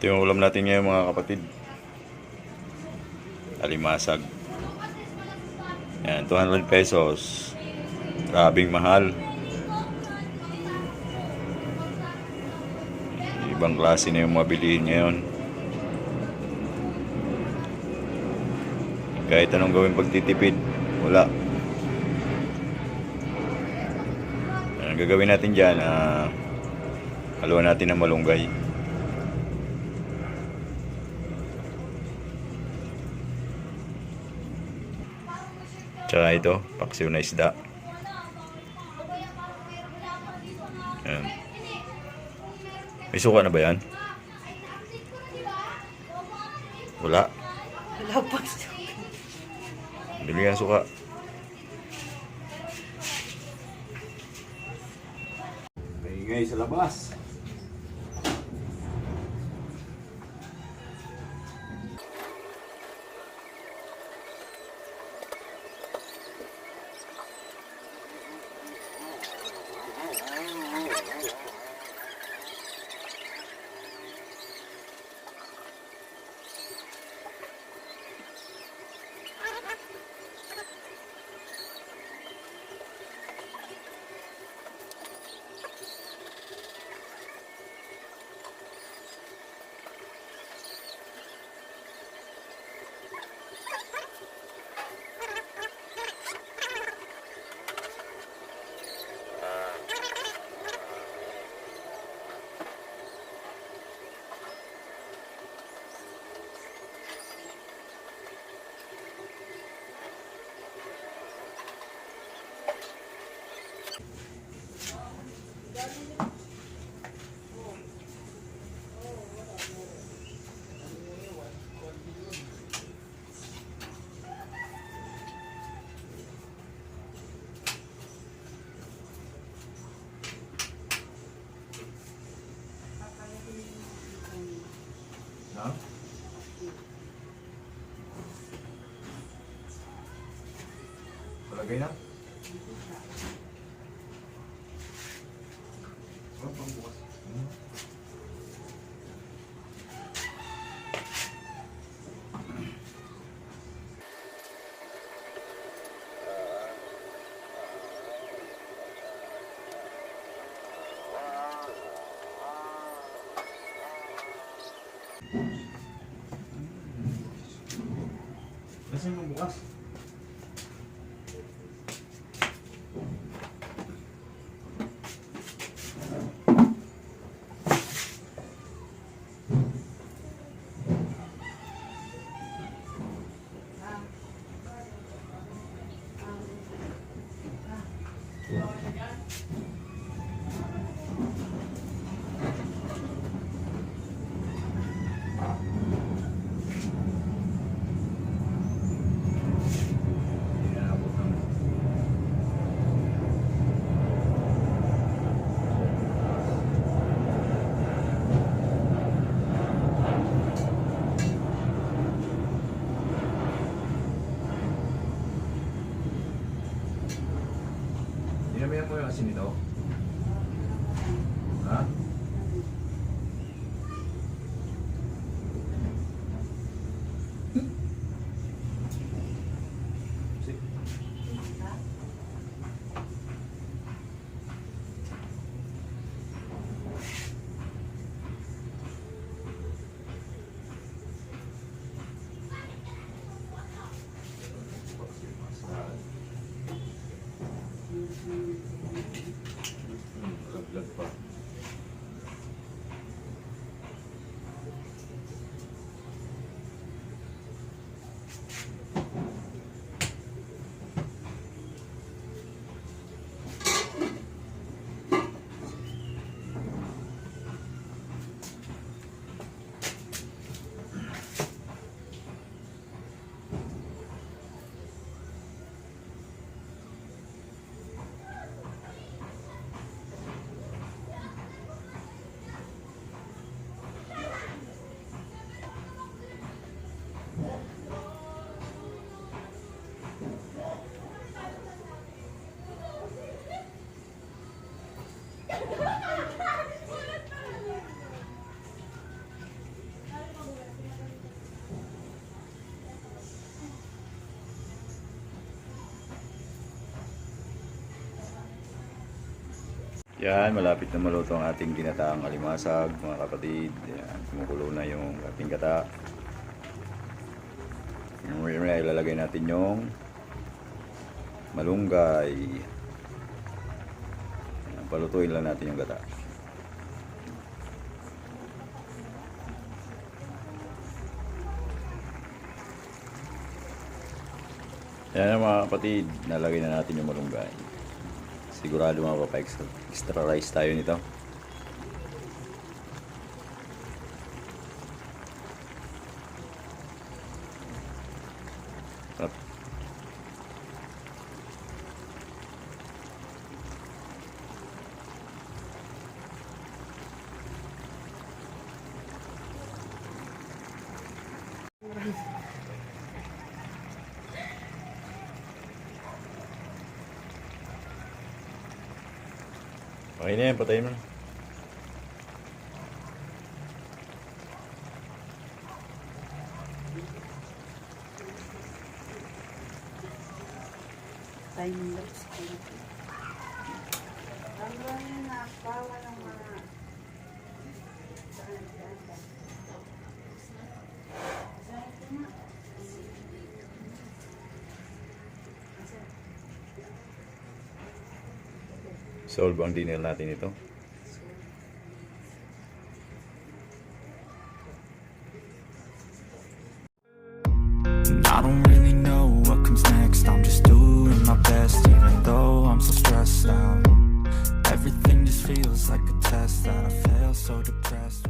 Ito yung ulam natin ngayon mga kapatid. Alimasag. Yan, 200 pesos. Grabing mahal. Ibang klase na yung mabilihin ngayon. Kahit anong gawin pagtitipid, wala. Ang gagawin natin dyan, haluan natin ng malunggay. Tsaka ito, paksiw na isda. Ayan. May suka na ba yan? Wala. Wala pa. Bili ang suka. Maingay sa labas. Ha? Palagay na? Pangbukas. Nasaan yung bukas? Dinamihan mo yung asin nito? Ha? Yan, malapit na maluto ang ating ginataang alimasag, mga kapatid. Yan, kumukulo na yung ating gata. Ngayon ilalagay natin yung malunggay. Yan, palutuin lang natin yung gata. Yan mga kapatid, nalagay na natin yung malunggay. Sigurado mapapa-extra rice tayo nito. Sarap. Okay na yan, patayin mo na. Time lapse. Ang gawin na, bawa ng mga... Solve ang dinner natin ito. I don't really know what comes next. I'm just doing my best, even though I'm so stressed out. Everything just feels like a test that I fail, so depressed.